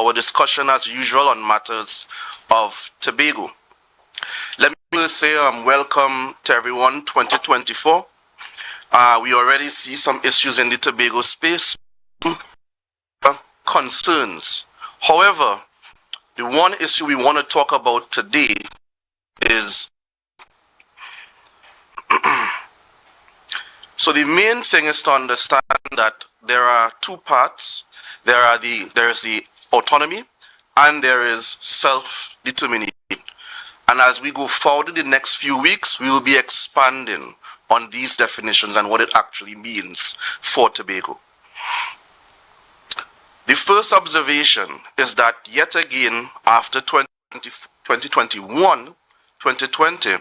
our discussion as usual on matters of Tobago. Let me first say welcome to everyone 2024. We already see some issues in the Tobago space, concerns. However, the one issue we want to talk about today is so the main thing is to understand that there are two parts. There is the autonomy and there is self-determination. And as we go forward in the next few weeks, we will be expanding on these definitions and what it actually means for Tobago. The first observation is that yet again, after 2021, 2020,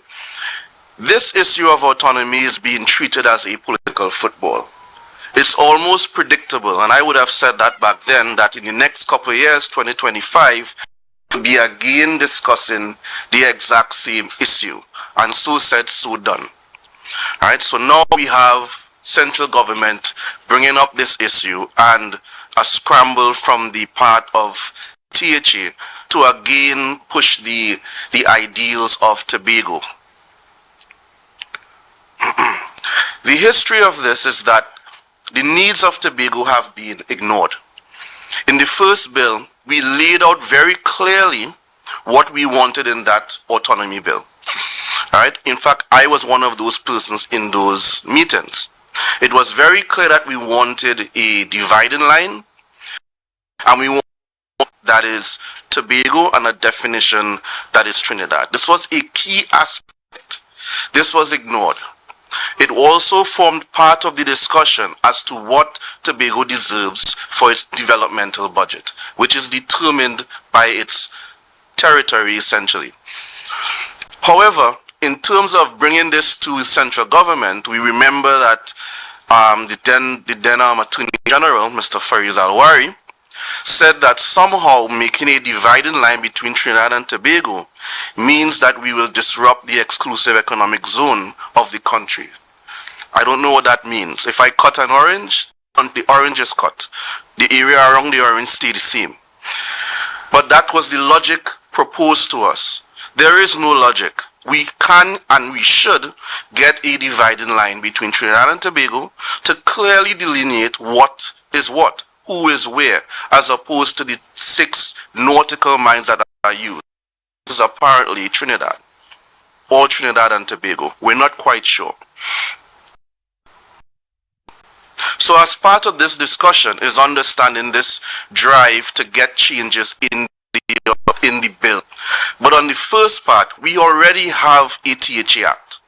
this issue of autonomy is being treated as a political football. It's almost predictable, and I would have said that back then, that in the next couple of years, 2025, we'll be again discussing the exact same issue. And so said, so done. All right, so now we have central government bringing up this issue and a scramble from the part of THA to again push the ideals of Tobago. The history of this is that the needs of Tobago have been ignored. In the first bill, we laid out very clearly what we wanted in that autonomy bill. All right? In fact, I was one of those persons in those meetings. It was very clear that we wanted a dividing line, and we want that is Tobago and a definition that is Trinidad. This was a key aspect. This was ignored. It also formed part of the discussion as to what Tobago deserves for its developmental budget, which is determined by its territory essentially. However, in terms of bringing this to central government, we remember that the then Attorney General, Mr. Fariz Alwari, said that somehow making a dividing line between Trinidad and Tobago means that we will disrupt the exclusive economic zone of the country. I don't know what that means. If I cut an orange, the orange is cut. The area around the orange stays the same. But that was the logic proposed to us. There is no logic. We can and we should get a dividing line between Trinidad and Tobago to clearly delineate what is what, who is where, as opposed to the 6 nautical miles that are used. This is apparently Trinidad, or Trinidad and Tobago. We're not quite sure. So as part of this discussion is understanding this drive to get changes in the bill. But on the first part, we already have a THA Act.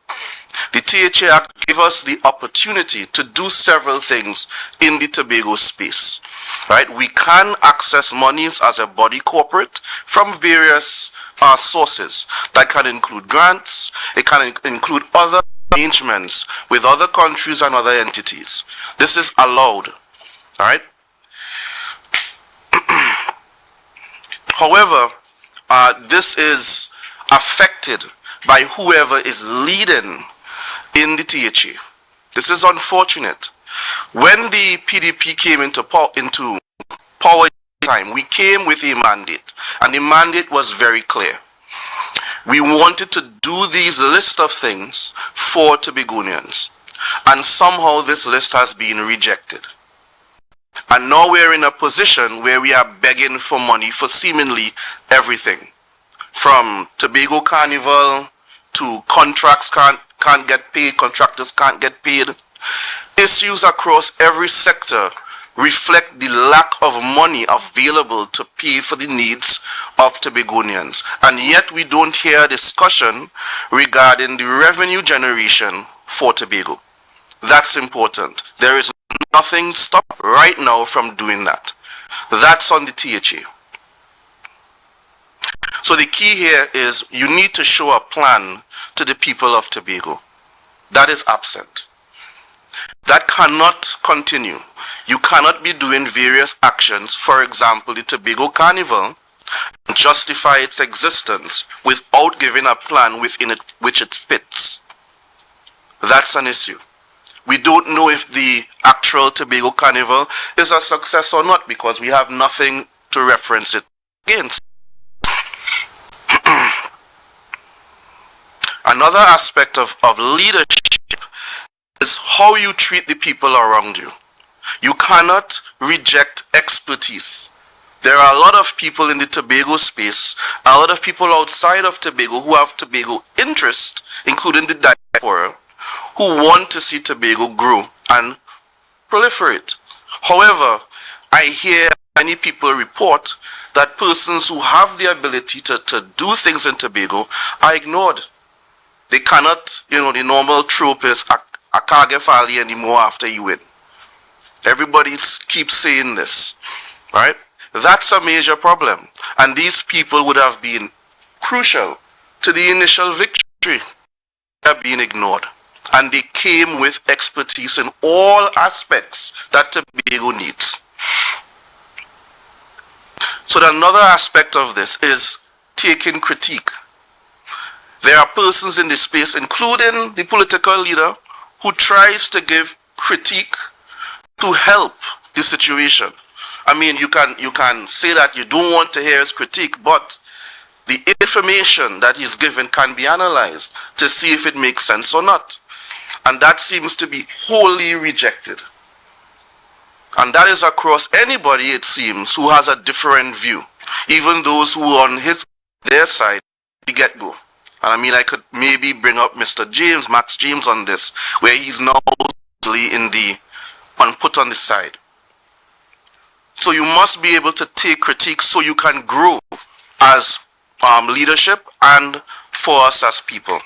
The THA Act gave us the opportunity to do several things in the Tobago space. Right? We can access monies as a body corporate from various sources. That can include grants, it can include other arrangements with other countries and other entities. This is allowed. All right? However, this is affected by whoever is leading in the THA. This is unfortunate. When the PDP came into power time, we came with a mandate, and the mandate was very clear. We wanted to do these list of things for Tobagonians, and somehow this list has been rejected. And now we're in a position where we are begging for money for seemingly everything. From Tobago Carnival to contracts can't get paid, contractors can't get paid. Issues across every sector reflect the lack of money available to pay for the needs of Tobagonians. And yet we don't hear a discussion regarding the revenue generation for Tobago. That's important. There is nothing stop right now from doing that. That's on the THA. So the key here is you need to show a plan to the people of Tobago. That is absent. That cannot continue. You cannot be doing various actions, for example, the Tobago Carnival, and justify its existence without giving a plan within it which it fits. That's an issue. We don't know if the actual Tobago Carnival is a success or not because we have nothing to reference it against. Another aspect of leadership is how you treat the people around you. You cannot reject expertise. There are a lot of people in the Tobago space, a lot of people outside of Tobago who have Tobago interest, including the diaspora, who want to see Tobago grow and proliferate. However, I hear many people report that persons who have the ability to do things in Tobago are ignored. They cannot, the normal trope is, I can't get Fali anymore after you win. Everybody keeps saying this, right? That's a major problem. And these people would have been crucial to the initial victory. They are being ignored. And they came with expertise in all aspects that Tobago needs. So another aspect of this is taking critique. There are persons in this space, including the political leader, who tries to give critique to help the situation. I mean, you can say that you don't want to hear his critique, but the information that he's given can be analyzed to see if it makes sense or not. And that seems to be wholly rejected. And that is across anybody, it seems, who has a different view. Even those who are on their side, the get-go. And I mean, I could maybe bring up Mr. James, Max James on this, where he's now put on the side. So you must be able to take critique so you can grow as leadership and for us as people.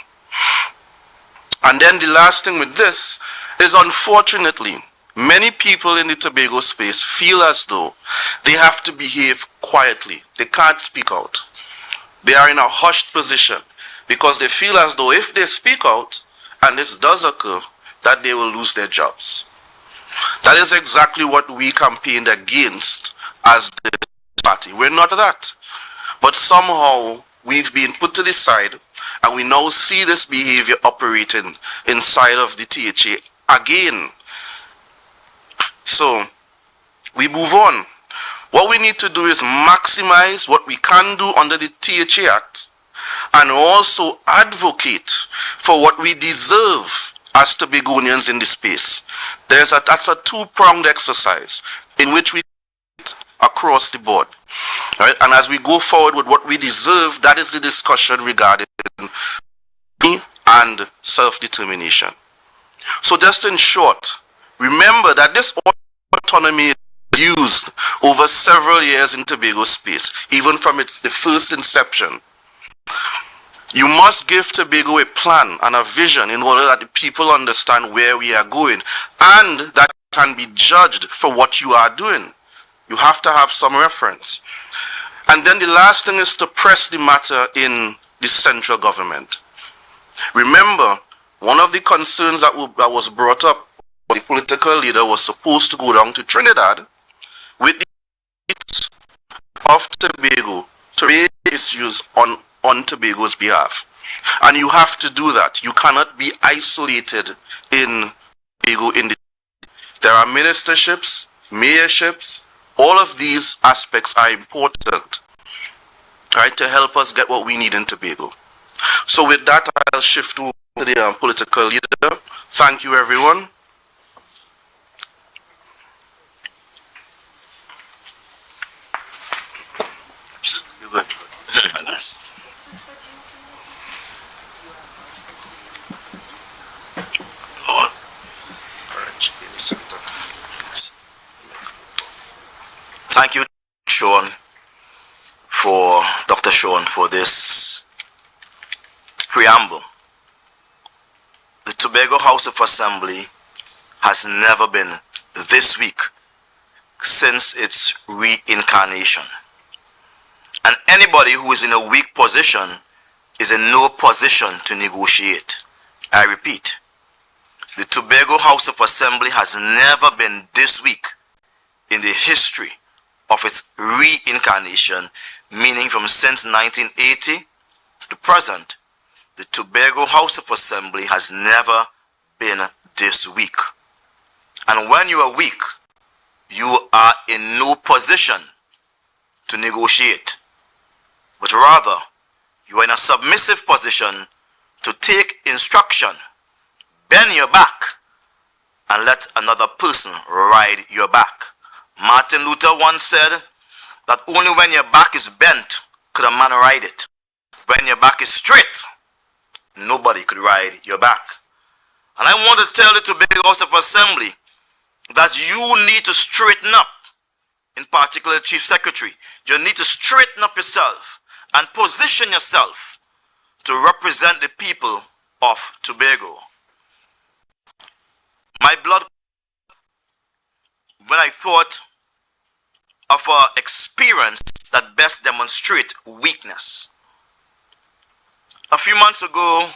And then the last thing with this is, unfortunately, many people in the Tobago space feel as though they have to behave quietly. They can't speak out. They are in a hushed position because they feel as though if they speak out, and this does occur, that they will lose their jobs. That is exactly what we campaigned against as the party. We're not that. But somehow we've been put to the side, and we now see this behavior operating inside of the THA again. So we move on. What we need to do is maximize what we can do under the THA Act and also advocate for what we deserve as Tobagonians in this space. That's a two-pronged exercise in which we across the board. Right? And as we go forward with what we deserve, that is the discussion regarding and self-determination. So just in short, remember that this autonomy is used over several years in Tobago space, even from the first inception. You must give Tobago a plan and a vision in order that the people understand where we are going, and that can be judged for what you are doing. You have to have some reference. And then the last thing is to press the matter in the central government. Remember, one of the concerns that was brought up, the political leader was supposed to go down to Trinidad with the of Tobago to raise issues on Tobago's behalf. And you have to do that. You cannot be isolated in Tobago. There are ministerships, mayorships. All of these aspects are important, right, to help us get what we need in Tobago. So with that, I'll shift to the political leader. Thank you, everyone. You're good. Lord. Thank you, Sean, Dr. Sean, for this preamble. The Tobago House of Assembly has never been this weak since its reincarnation. And anybody who is in a weak position is in no position to negotiate. I repeat, the Tobago House of Assembly has never been this weak in the history of its reincarnation, meaning from since 1980 to present. The Tobago House of Assembly has never been this weak. And when you are weak, you are in no position to negotiate, but rather you are in a submissive position to take instruction, bend your back, and let another person ride your back. Martin Luther once said that only when your back is bent could a man ride it. When your back is straight, nobody could ride your back. And I want to tell the Tobago House of Assembly that you need to straighten up, in particular Chief Secretary. You need to straighten up yourself and position yourself to represent the people of Tobago. My blood, when I thought of an experience that best demonstrates weakness. A few months ago,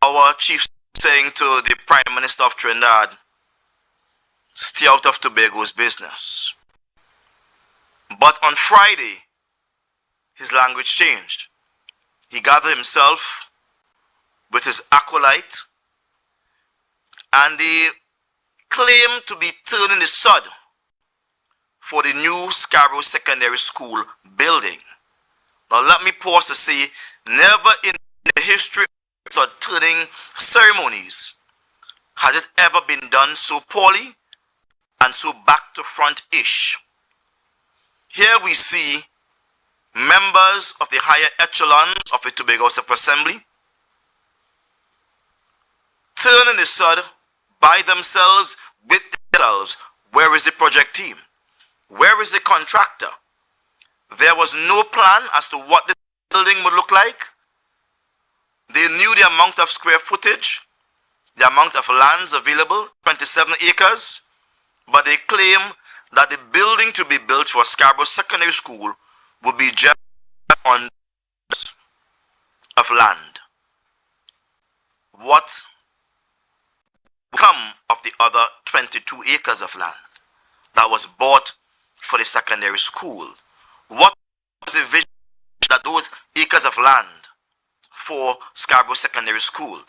our chief saying to the Prime Minister of Trinidad, stay out of Tobago's business. But on Friday, his language changed. He gathered himself with his acolyte and they claimed to be turning the sod for the new Scarborough Secondary School building. Now let me pause to say, never in the history of turning ceremonies has it ever been done so poorly and so back to front-ish. Here we see members of the higher echelons of the Tobago House of Assembly turning the sod by themselves, with themselves. Where is the project team? Where is the contractor? There was no plan as to what the building would look like. They knew the amount of square footage, the amount of lands available, 27 acres, but they claim that the building to be built for Scarborough Secondary School would be just on of land. What come of the other 22 acres of land that was bought for the secondary school? What was the vision that those acres of land for Scarborough Secondary School?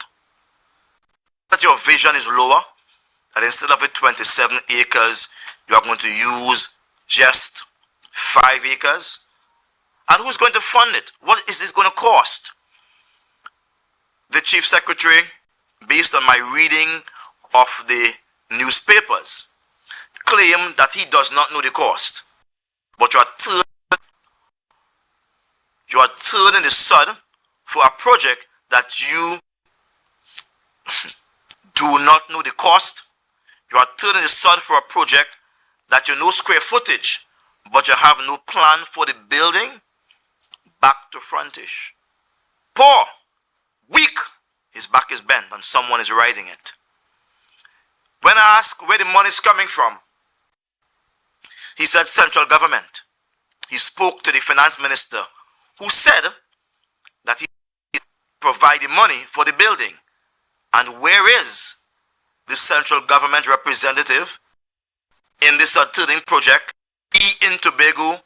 That your vision is lower, and instead of it 27 acres, you are going to use just 5 acres. And who's going to fund it? What is this going to cost? The Chief Secretary, based on my reading of the newspapers, claimed that he does not know the cost. But you are turning the sod for a project that you do not know the cost. You are turning the sod for a project that you know square footage, but you have no plan for the building. Back to frontish. Poor, weak, his back is bent and someone is riding it. When I asked where the money is coming from, he said central government. He spoke to the finance minister, who said that he provided money for the building. And where is the central government representative in this turning project? He in Tobago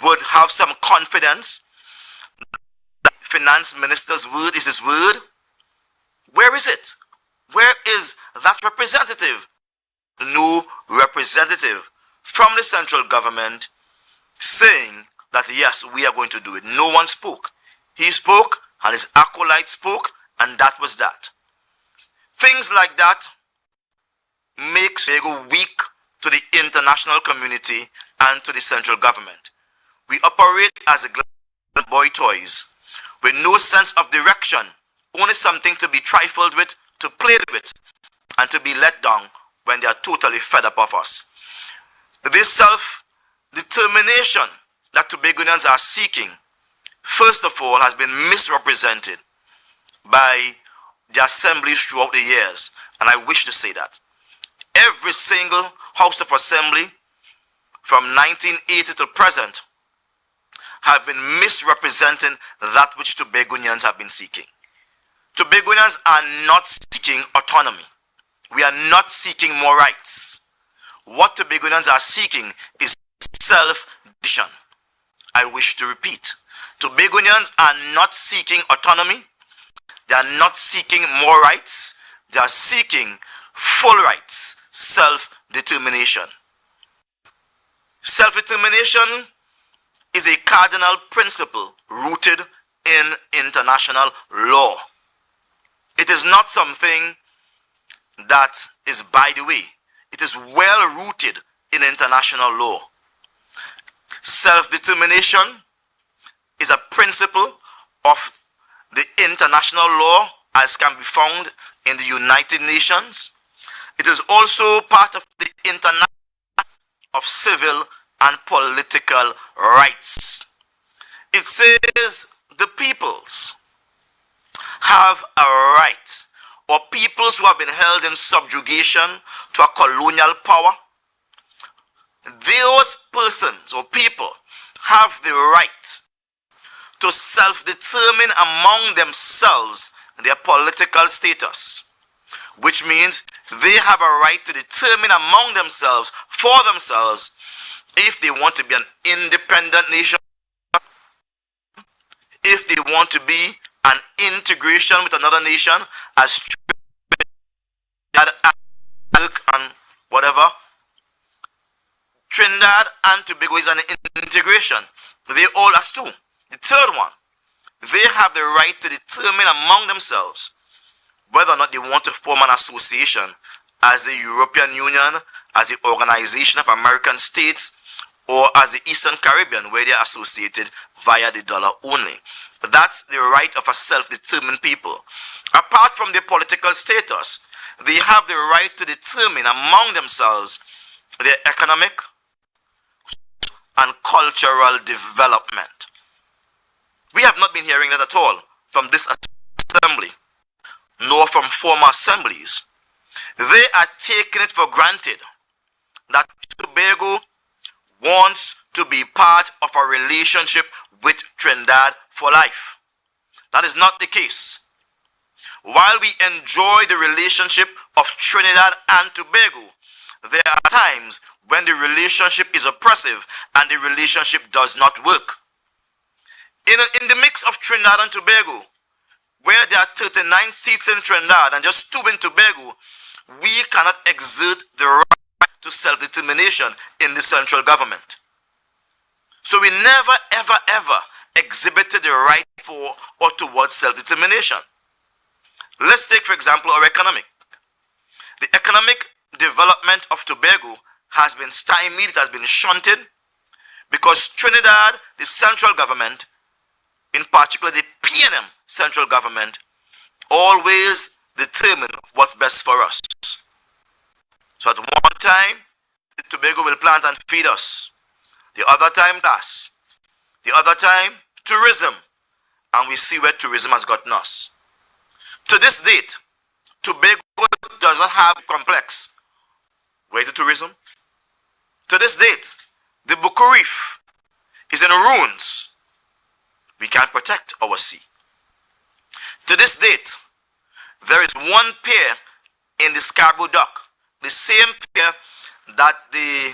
would have some confidence that finance minister's word is his word. Where is it? Where is that representative? No representative from the central government saying that yes, we are going to do it. No one spoke. He spoke and his acolyte spoke, and that was that. Things like that make Tobago weak to the international community and to the central government. We operate as a boy toys with no sense of direction, only something to be trifled with, to play with, and to be let down when they are totally fed up of us. This self-determination that Tobagonians are seeking, first of all, has been misrepresented by the assemblies throughout the years, and I wish to say that. Every single House of Assembly from 1980 to present have been misrepresenting that which Tobagonians have been seeking. Tobagonians are not seeking autonomy. We are not seeking more rights. What Tobagonians are seeking is self-decision. I wish to repeat. Tobagonians are not seeking autonomy. They are not seeking more rights. They are seeking full rights, self-determination. Self-determination is a cardinal principle rooted in international law. It is not something that is by the way. It is well rooted in international law. Self-determination is a principle of the international law as can be found in the United Nations. It is also part of the international of civil and political rights. It says the peoples have a right, or peoples who have been held in subjugation to a colonial power, those persons or people have the right to self-determine among themselves their political status, which means they have a right to determine among themselves, for themselves, if they want to be an independent nation, if they want to be an integration with another nation, as and whatever. Trinidad and Tobago is an integration. They all as two. The third one, they have the right to determine among themselves whether or not they want to form an association as the European Union, as the Organization of American States, or as the Eastern Caribbean, where they are associated via the dollar only. That's the right of a self-determined people. Apart from their political status, they have the right to determine among themselves their economic and cultural development. We have not been hearing that at all from this assembly, nor from former assemblies. They are taking it for granted that Tobago wants to be part of a relationship with Trinidad for life. That is not the case. While we enjoy the relationship of Trinidad and Tobago, there are times when the relationship is oppressive and the relationship does not work. In the mix of Trinidad and Tobago, where there are 39 seats in Trinidad and just 2 in Tobago, we cannot exert the right to self-determination in the central government. So we never, ever, ever exhibited the right for or towards self-determination. Let's take, for example, our economic. The economic development of Tobago has been stymied, it has been shunted, because Trinidad, the central government, in particular the PNM central government, always determine what's best for us. So at one time, the Tobago will plant and feed us. The other time, gas. The other time, tourism. And we see where tourism has gotten us. To this date, Tobago does not have a complex. Where's the tourism? To this date, the Buku Reef is in ruins. We can't protect our sea. To this date, there is one pier in the Scarborough dock, the same pier that the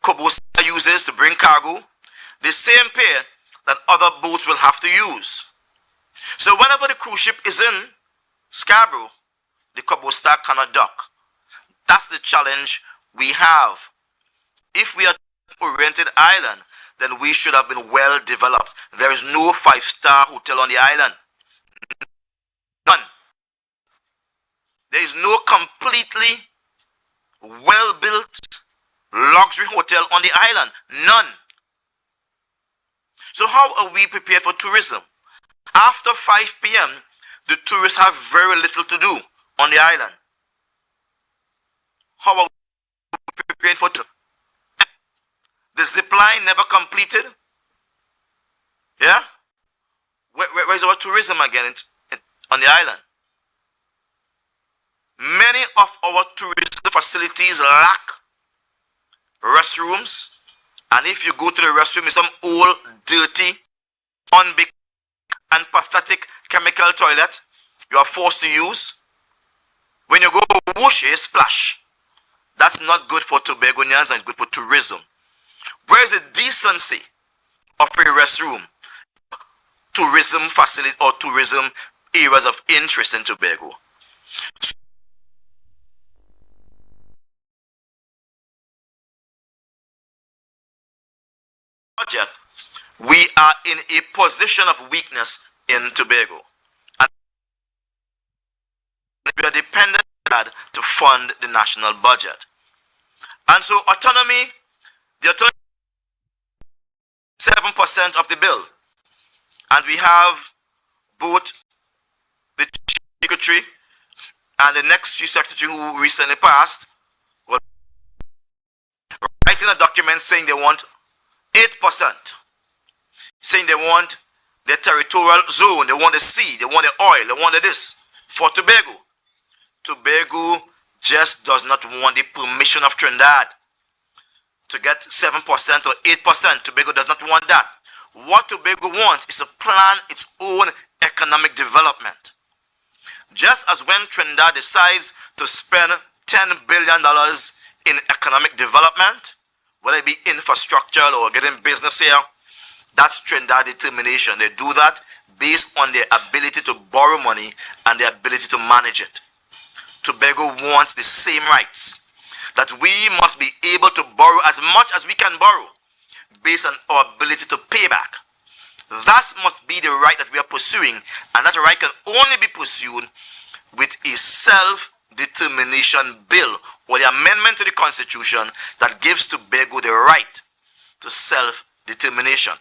Kobosa uses to bring cargo, the same pier that other boats will have to use. So whenever the cruise ship is in Scarborough, the Kobosa cannot dock. That's the challenge we have. If we are an oriented island, then we should have been well developed. There is no 5-star hotel on the island. None. There is no completely well-built luxury hotel on the island. None. So how are we prepared for tourism? After 5 p.m., the tourists have very little to do on the island. How are we prepared for tourism? The zip line never completed. Yeah? Where is our tourism again on the island? Many of our tourism facilities lack restrooms. And if you go to the restroom, it's some old, dirty, unbig, and pathetic chemical toilet you are forced to use. When you go whoosh, you splash. That's not good for Tobagonians and it's good for tourism. Where is the decency of a restroom? Tourism facility or tourism areas of interest in Tobago. budget, we are in a position of weakness in Tobago. And we are dependent on that to fund the national budget. And so autonomy, the autonomy is 7% of the bill. And we have both the chief secretary and the next chief secretary who recently passed were writing a document saying they want 8%, saying they want the territorial zone, they want the sea, they want the oil, they want the this for Tobago. Tobago just does not want the permission of Trinidad to get 7% or 8%. Tobago does not want that. What Tobago wants is to plan its own economic development. Just as when Trinidad decides to spend $10 billion in economic development, whether it be infrastructure or getting business here, that's Trinidad determination. They do that based on their ability to borrow money and their ability to manage it. Tobago wants the same rights, that we must be able to borrow as much as we can borrow based on our ability to pay back. That must be the right that we are pursuing, and that right can only be pursued with a self-determination bill or the amendment to the Constitution that gives Tobago the right to self-determination.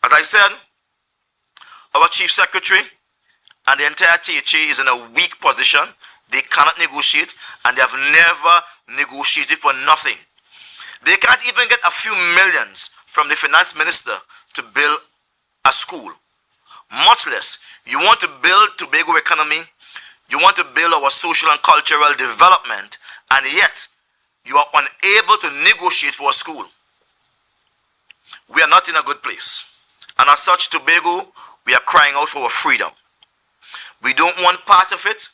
As I said, our Chief Secretary and the entire THA is in a weak position. They cannot negotiate, and they have never negotiated for nothing. They can't even get a few millions from the finance minister to build a school. Much less, you want to build Tobago economy, you want to build our social and cultural development, and yet you are unable to negotiate for a school. We are not in a good place. And as such, Tobago, we are crying out for our freedom. We don't want part of it.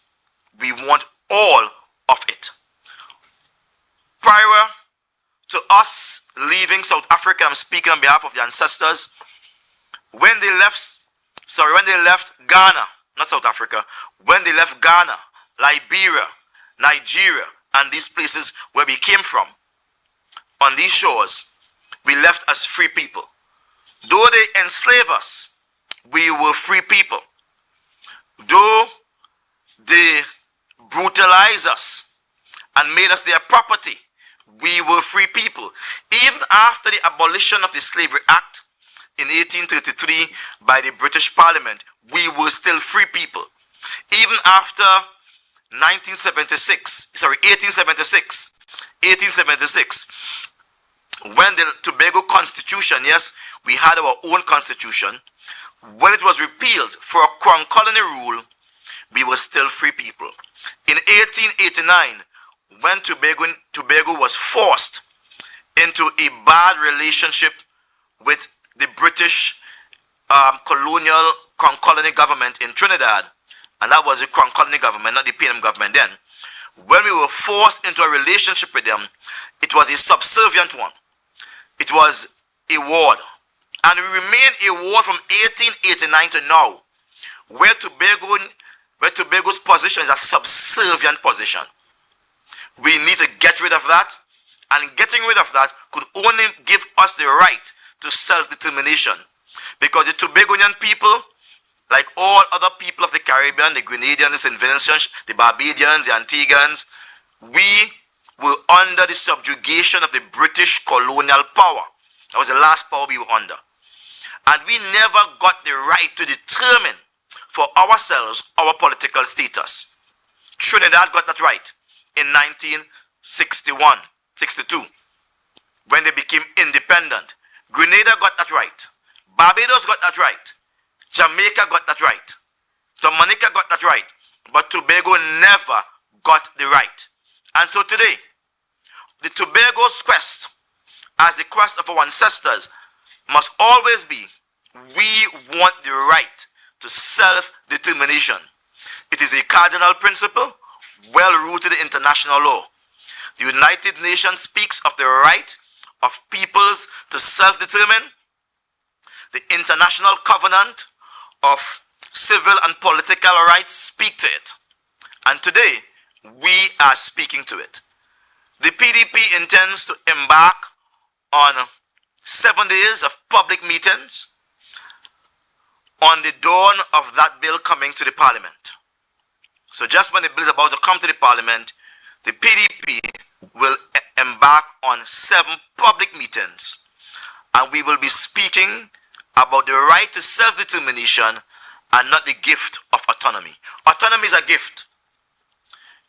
We want all of it. Prior to us leaving South Africa, I'm speaking on behalf of the ancestors, when they left Ghana, not South Africa, when they left Ghana, Liberia, Nigeria, and these places where we came from, on these shores, we left as free people. Though they enslaved us, we were free people. Though they brutalized us and made us their property, we were free people. Even after the abolition of the Slavery Act in 1833 by the British Parliament, we were still free people. Even after 1876, when the Tobago Constitution, yes, we had our own constitution, when it was repealed for a crown colony rule, we were still free people. In 1889, when Tobago was forced into a bad relationship with the British colonial crown colony government in Trinidad, and that was the crown colony government, not the PNM government then. When we were forced into a relationship with them, it was a subservient one. It was a ward. And we remained a ward from 1889 to now, where Tobago's position is a subservient position. We need to get rid of that, and getting rid of that could only give us the right to self-determination. Because the Tobagonian people, like all other people of the Caribbean, the Grenadians, the St. Vincent, the Barbadians, the Antiguans, we were under the subjugation of the British colonial power. That was the last power we were under. And we never got the right to determine for ourselves our political status. Trinidad got that right in 1962, when they became independent. Grenada got that right. Barbados got that right. Jamaica got that right. Dominica got that right. But Tobago never got the right. And so today, the Tobago's quest, as the quest of our ancestors, must always be, we want the right to self-determination. It is a cardinal principle, well-rooted in international law. The United Nations speaks of the right of peoples to self-determine. The International Covenant of Civil and Political Rights speak to it. And today, we are speaking to it. The PDP intends to embark on 7 days of public meetings on the dawn of that bill coming to the parliament. So just when the bill is about to come to the parliament, the PDP will embark on 7 public meetings, and we will be speaking about the right to self-determination and not the gift of autonomy. Autonomy is a gift.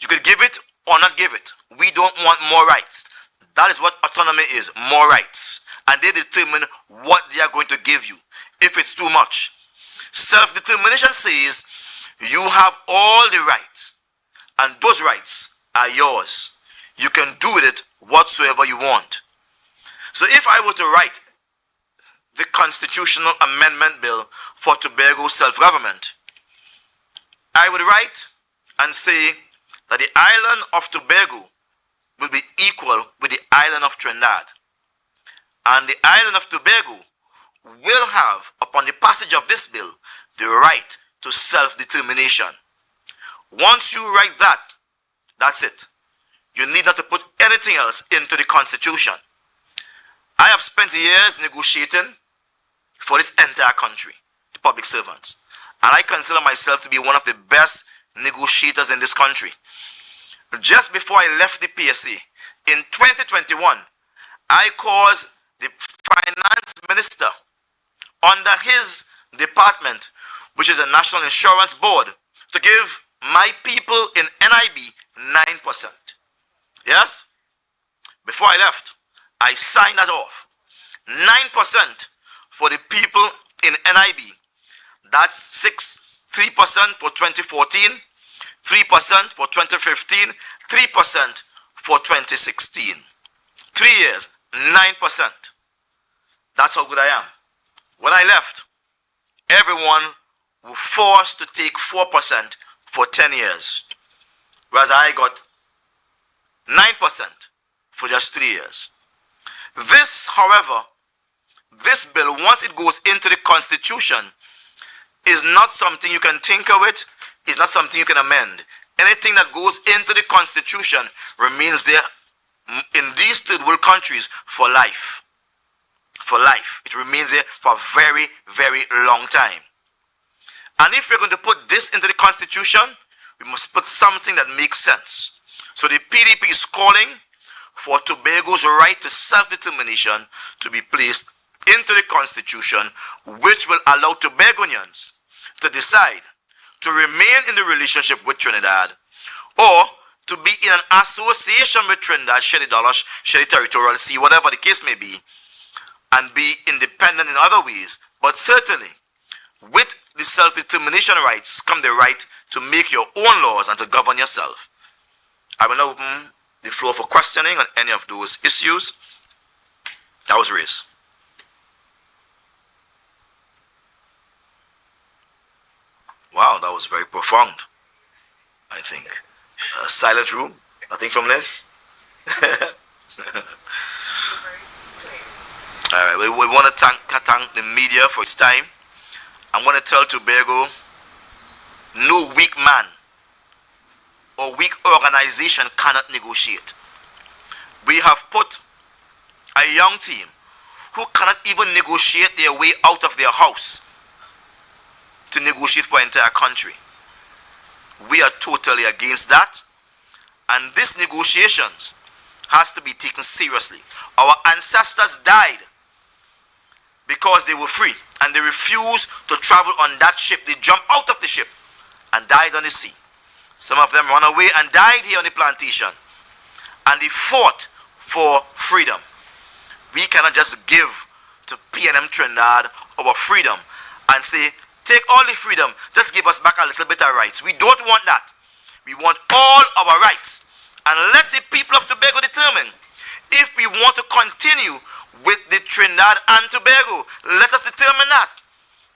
You could give it or not give it. We don't want more rights. That is what autonomy is, more rights. And they determine what they are going to give you, if it's too much. Self-determination says you have all the rights, and those rights are yours. You can do with it whatsoever you want. So if I were to write the constitutional amendment bill for Tobago self-government, I would write and say that the island of Tobago will be equal with the island of Trinidad. And the island of Tobago will have, upon the passage of this bill, the right to self-determination. Once you write that, that's it. You need not to put anything else into the Constitution. I have spent years negotiating for this entire country, the public servants. And I consider myself to be one of the best negotiators in this country. Just before I left the PSA, in 2021, I caused the finance minister under his department, which is a National Insurance Board, to give my people in NIB 9%. Yes? Before I left, I signed that off. 9% for the people in NIB. That's 3% for 2014, 3% for 2015, 3% for 2016. 3 years, 9%. That's how good I am. When I left, everyone was forced to take 4% for 10 years, whereas I got 9% for just 3 years. This, however, this bill, once it goes into the Constitution, is not something you can tinker with, is not something you can amend. Anything that goes into the Constitution remains there in these third world countries for life. For life. It remains there for a very, very long time. And if we're going to put this into the Constitution, we must put something that makes sense. So the PDP is calling for Tobago's right to self-determination to be placed into the Constitution, which will allow Tobagonians to decide to remain in the relationship with Trinidad, or to be in an association with Trinidad, share the dollars, share the territorial sea, whatever the case may be, and be independent in other ways. But certainly, with the self-determination rights come the right to make your own laws and to govern yourself. I will now open the floor for questioning on any of those issues that was raised. Wow, that was very profound, I think. A silent room, nothing from this. All right, we want to thank the media for its time. I want to tell Tobago, no weak man or weak organization cannot negotiate. We have put a young team who cannot even negotiate their way out of their house to negotiate for the entire country. We are totally against that, and these negotiations has to be taken seriously. Our ancestors died because they were free, and they refused to travel on that ship. They jumped out of the ship and died on the sea. Some of them ran away and died here on the plantation, and they fought for freedom. We cannot just give to PNM Trinidad our freedom and say, take all the freedom, just give us back a little bit of rights. We don't want that. We want all our rights. And let the people of Tobago determine if we want to continue with the Trinidad and Tobago. Let us determine that.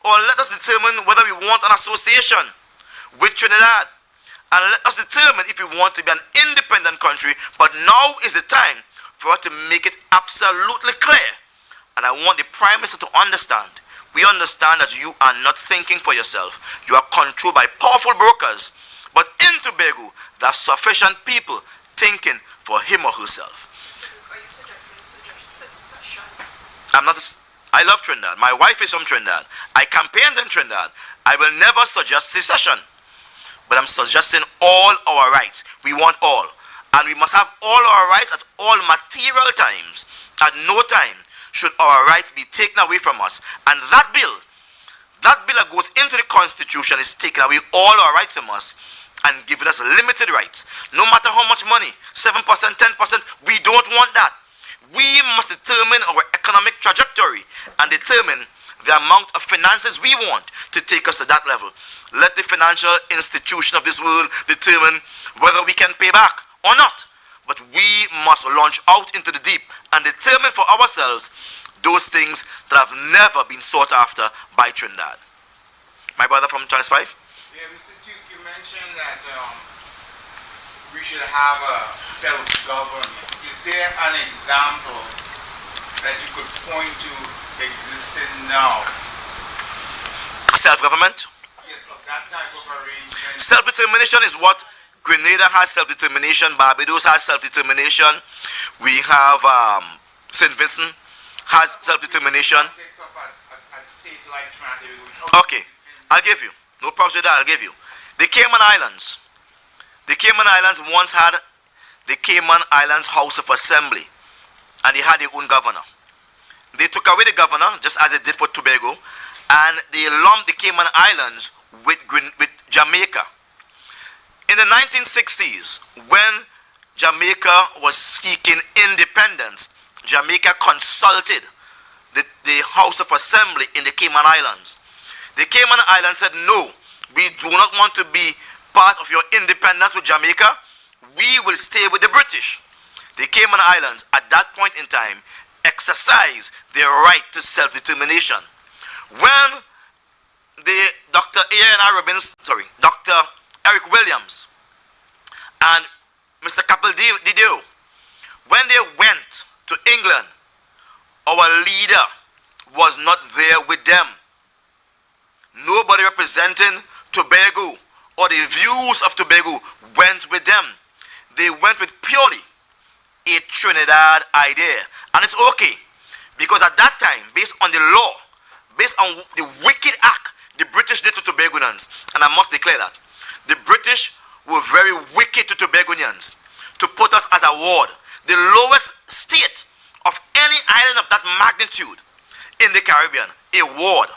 Or let us determine whether we want an association with Trinidad. And let us determine if we want to be an independent country. But now is the time for us to make it absolutely clear. And I want the Prime Minister to understand. We understand that you are not thinking for yourself. You are controlled by powerful brokers. But in Tobago, there are sufficient people thinking for him or herself. Are you suggesting secession? I love Trinidad. My wife is from Trinidad. I campaigned in Trinidad. I will never suggest secession. But I'm suggesting all our rights. We want all. And we must have all our rights at all material times. At no time should our rights be taken away from us. And that bill that goes into the Constitution is taking away all our rights from us and giving us limited rights. No matter how much money, 7%, 10%, we don't want that. We must determine our economic trajectory and determine the amount of finances we want to take us to that level. Let the financial institution of this world determine whether we can pay back or not. But we must launch out into the deep and determine for ourselves those things that have never been sought after by Trinidad. My brother from Channel 5? Yeah, Mr. Duke, you mentioned that we should have a self-government. Is there an example that you could point to existing now? Self-government? Yes, of that type of arrangement. Self-determination is what Grenada has self-determination, Barbados has self-determination, we have St. Vincent has self-determination. Okay, I'll give you. No problem with that, I'll give you. The Cayman Islands. The Cayman Islands once had the Cayman Islands House of Assembly, and they had their own governor. They took away the governor, just as they did for Tobago, and they lumped the Cayman Islands with Jamaica. In the 1960s, when Jamaica was seeking independence, Jamaica consulted the House of Assembly in the Cayman Islands. The Cayman Islands said, no, we do not want to be part of your independence with Jamaica. We will stay with the British. The Cayman Islands, at that point in time, exercised their right to self-determination. When Dr. Eric Williams and Mr. Capel-Didio, when they went to England, our leader was not there with them. Nobody representing Tobago or the views of Tobago went with them. They went with purely a Trinidad idea. And it's okay, because at that time, based on the law, based on the wicked act the British did to Tobagonians, and I must declare that, the British were very wicked to Tobagonians to put us as a ward, the lowest state of any island of that magnitude in the Caribbean, a ward.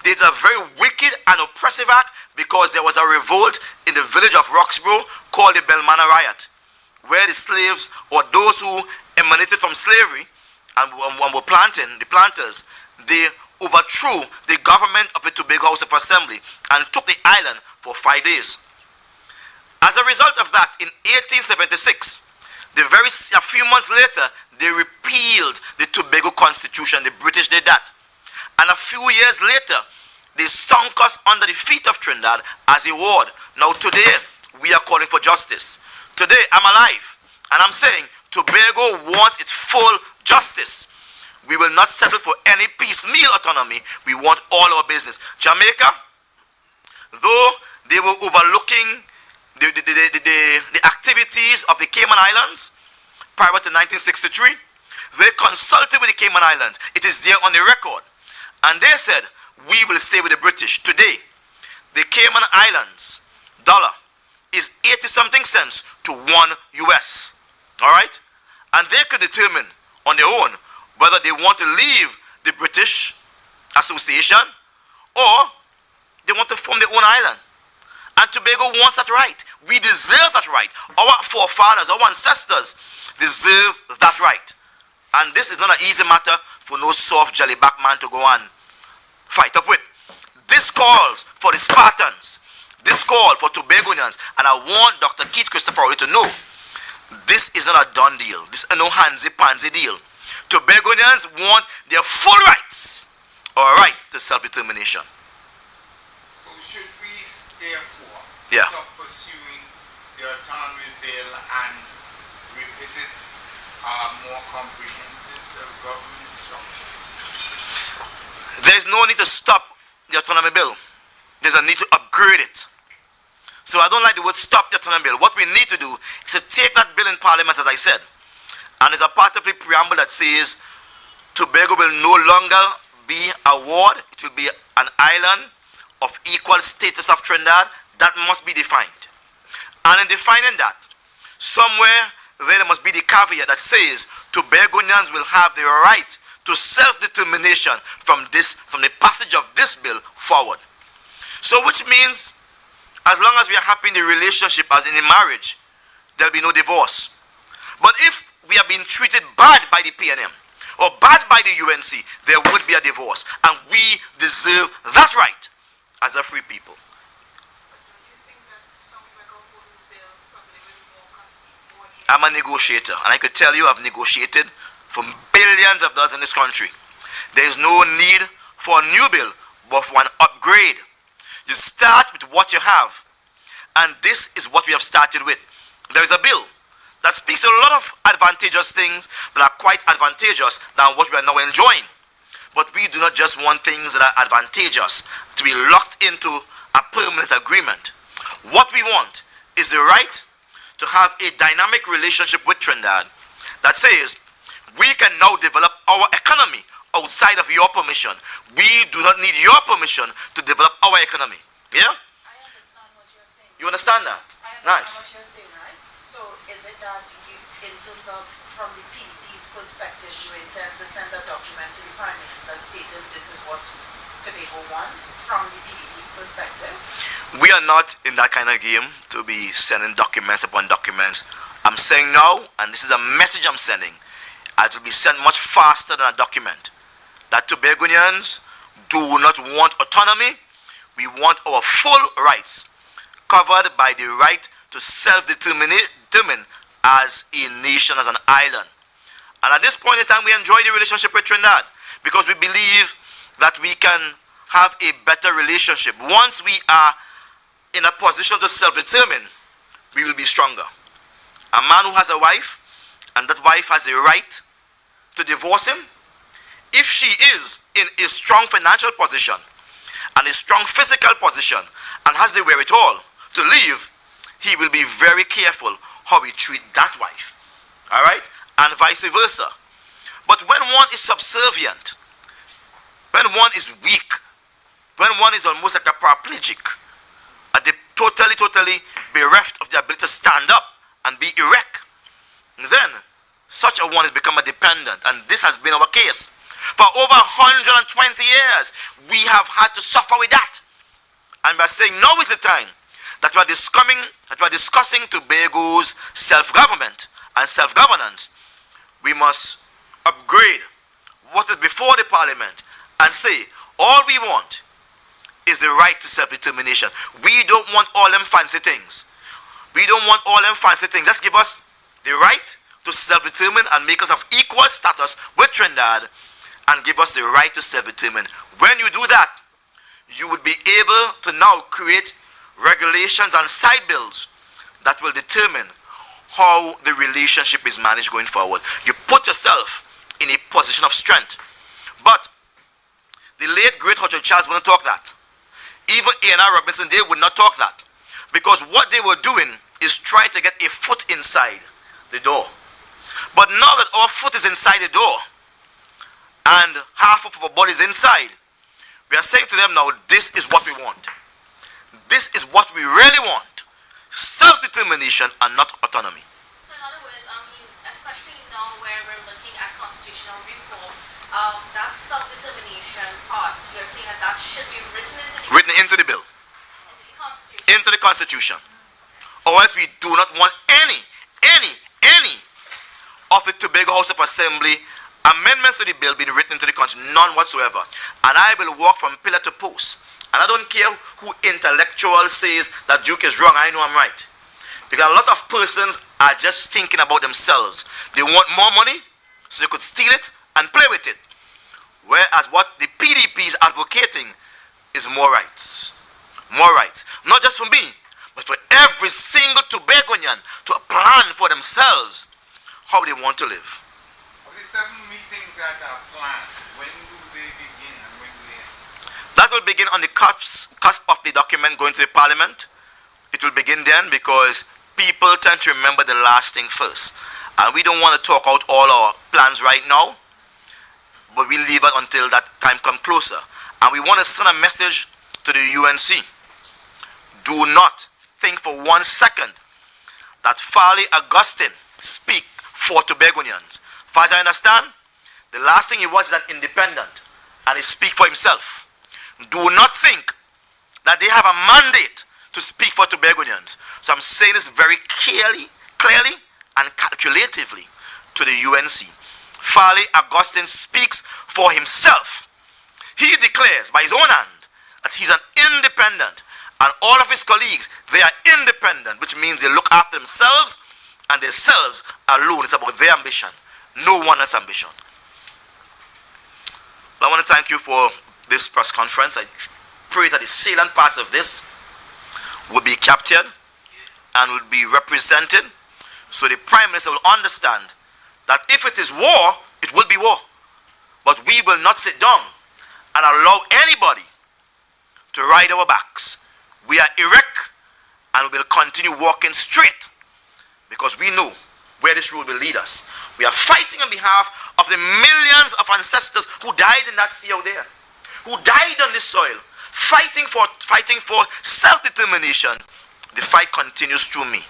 They did a very wicked and oppressive act because there was a revolt in the village of Roxborough called the Belmana Riot, where the slaves, or those who emanated from slavery and were planting, the planters, they overthrew the government of the Tobago House of Assembly and took the island for 5 days. As a result of that, in 1876, a few months later, they repealed the Tobago Constitution. The British did that. And a few years later, they sunk us under the feet of Trinidad as a ward. Now today, we are calling for justice. Today, I'm alive, and I'm saying Tobago wants its full justice. We will not settle for any piecemeal autonomy. We want all our business. Jamaica, though they were overlooking the activities of the Cayman Islands prior to 1963, they consulted with the Cayman Islands. It is there on the record. And they said, we will stay with the British. Today, the Cayman Islands dollar is 80-something cents to 1 US. All right? And they could determine on their own whether they want to leave the British Association or they want to form their own island. And Tobago wants that right. We deserve that right. Our forefathers, our ancestors deserve that right. And this is not an easy matter for no soft jellyback man to go and fight up with. This calls for the Spartans. This call for Tobagonians. And I want Dr. Keith Christopher to know, this is not a done deal. This is no handsy-pansy deal. Tobagonians want their full rights, or right to self-determination. So should we therefore stop pursuing the autonomy bill and revisit more comprehensive self-government structure? There's no need to stop the autonomy bill. There's a need to upgrade it. So I don't like the word stop the autonomy bill. What we need to do is to take that bill in Parliament, as I said, and there's a part of the preamble that says Tobago will no longer be a ward. It will be an island of equal status of Trinidad. That must be defined. And in defining that, somewhere there must be the caveat that says Tobagonians will have the right to self-determination from the passage of this bill forward. So which means, as long as we are happy in the relationship as in a marriage, there'll be no divorce. But if we are being treated bad by the PNM or bad by the UNC, there would be a divorce. And we deserve that right as a free people. I'm a negotiator, and I could tell you I've negotiated for billions of dollars in this country. There is no need for a new bill, but for an upgrade. You start with what you have, and this is what we have started with. There is a bill that speaks a lot of advantageous things that are quite advantageous than what we are now enjoying. But we do not just want things that are advantageous to be locked into a permanent agreement. What we want is the right to have a dynamic relationship with Trinidad that says we can now develop our economy outside of your permission. We do not need your permission to develop our economy. Yeah? I understand what you're saying. You understand that? I understand Nice. what you're saying, right? So is it that you, in terms of from the PDP's perspective, you intend to send a document to the Prime Minister stating this is what Tobago wants from the PDP's perspective? We are not in that kind of game to be sending documents upon documents. I'm saying now, and this is a message I'm sending, it will be sent much faster than a document, that Tobagonians do not want autonomy. We want our full rights covered by the right to self-determine as a nation, as an island. And at this point in time, we enjoy the relationship with Trinidad because we believe that we can have a better relationship. Once we are in a position to self-determine, we will be stronger. A man who has a wife, and that wife has a right to divorce him, if she is in a strong financial position and a strong physical position and has the wherewithal to leave, he will be very careful how he treat that wife. All right? And vice versa. But when one is subservient, when one is weak, when one is almost like a paraplegic, totally bereft of the ability to stand up and be erect, then such a one has become a dependent. And this has been our case. For over 120 years, we have had to suffer with that. And we are saying now is the time that we are discussing Tobago's self-government and self-governance. We must upgrade what is before the parliament and say all we want is the right to self-determination. We don't want all them fancy things. We don't want all them fancy things. Just give us the right to self-determine and make us of equal status with Trinidad and give us the right to self-determine. When you do that, you would be able to now create regulations and side bills that will determine how the relationship is managed going forward. You put yourself in a position of strength. But the late great Hutchins Charles wouldn't talk that. Even A&R Robinson, they would not talk that. Because what they were doing is try to get a foot inside the door. But now that our foot is inside the door and half of our body is inside, we are saying to them now, this is what we want. This is what we really want. Self-determination and not autonomy. So in other words, especially now where we're looking at constitutional reform, that self-determination part, you're saying that should be written into the bill. Constitution. Into the Constitution. Or else we do not want any of the Tobago House of Assembly amendments to the bill being written into the Constitution. None whatsoever. And I will walk from pillar to post. And I don't care who intellectual says that Duke is wrong. I know I'm right. Because a lot of persons are just thinking about themselves. They want more money so they could steal it and play with it. Whereas what the PDP is advocating is more rights. More rights. Not just for me, but for every single Tobagonian to plan for themselves how they want to live. Of the 7 meetings that are planned, when do they begin and when do they end? That will begin on the cusp of the document going to the parliament. It will begin then because people tend to remember the last thing first. And we don't want to talk out all our plans right now. but we leave it until that time come closer. And we want to send a message to the UNC. Do not think for 1 second that Farley Augustine speak for Tobagonians. As far as I understand, the last thing he was is an independent, and he speak for himself. Do not think that they have a mandate to speak for Tobagonians. So I'm saying this very clearly and calculatively to the UNC. Farley Augustine speaks for himself. He declares by his own hand that he's an independent, and all of his colleagues, they are independent, which means they look after themselves and themselves alone. It's about their ambition, no one else's ambition. I want to thank you for this press conference. I pray that the salient parts of this will be captured and will be represented, so the Prime Minister will understand that if it is war, it will be war. But we will not sit down and allow anybody to ride our backs. We are erect and we will continue walking straight, because we know where this road will lead us. We are fighting on behalf of the millions of ancestors who died in that sea out there, who died on this soil, fighting for self-determination. The fight continues through me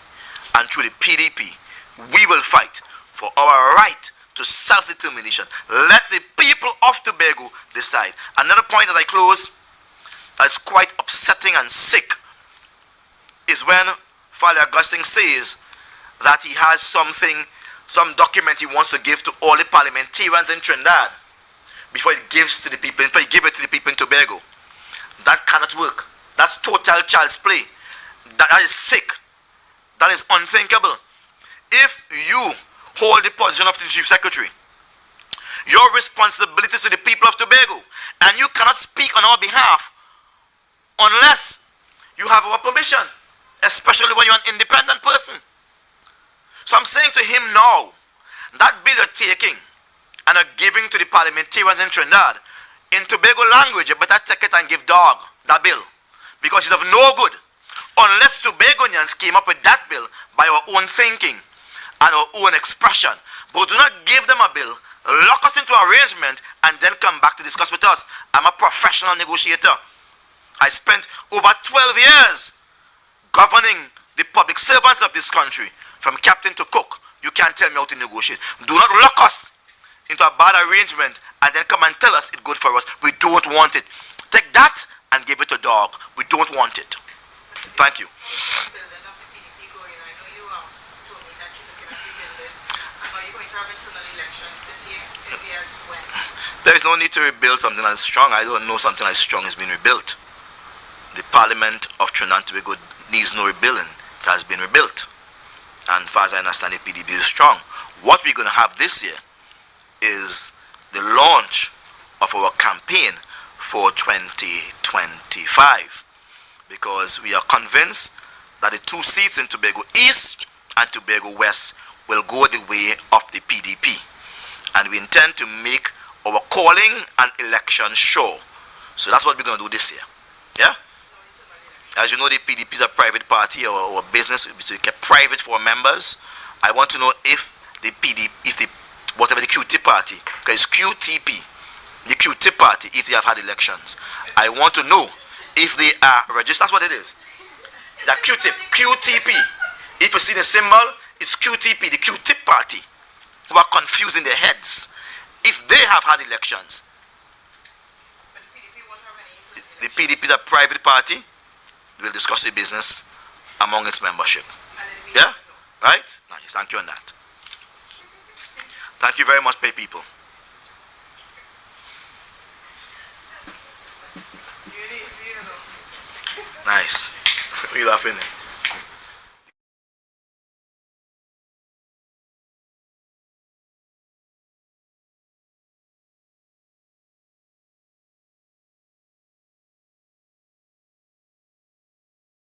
and through the PDP. We will fight for our right to self-determination. Let the people of Tobago decide. Another point as I close that is quite upsetting and sick is when Farley Augustine says that he has some document he wants to give to all the parliamentarians in Trinidad before he gives to the people, before he give it to the people in Tobago. That cannot work. That's total child's play. That is sick. That is unthinkable. If you hold the position of the Chief Secretary, your responsibility is to the people of Tobago, and you cannot speak on our behalf unless you have our permission, especially when you're an independent person. So I'm saying to him now, that bill you're taking and are giving to the parliamentarians in Trinidad, in Tobago language, you better take it and give dog that bill, because it's of no good unless Tobagonians came up with that bill by our own thinking and our own expression. But do not give them a bill, lock us into arrangement, and then come back to discuss with us. I'm a professional negotiator. I spent over 12 years governing the public servants of this country, from captain to cook. You can't tell me how to negotiate. Do not lock us into a bad arrangement and then come and tell us it's good for us. We don't want it. Take that and give it to dog. We don't want it. Thank you. There is no need to rebuild something that's strong. I don't know something as strong is being rebuilt. The Parliament of Trinidad and Tobago needs no rebuilding. It has been rebuilt. And as far as I understand, the PDP is strong. What we're going to have this year is the launch of our campaign for 2025. Because we are convinced that the 2 seats in Tobago East and Tobago West will go the way of the PDP. And we intend to make our calling and election sure. So that's what we're going to do this year. Yeah? As you know, the PDP is a private party or business, so we kept private for our members. I want to know if the PDP, whatever the QT party, because it's QTP, the QT party, if they have had elections. I want to know if they are registered. That's what it is. The QTP. If you see the symbol, it's QTP, the QTP party, who are confusing their heads. If they have had elections. The PDP is a private party. We'll discuss the business among its membership. Yeah? Right? Nice. Thank you on that. Thank you very much, pay people. Nice. What are you laughing at?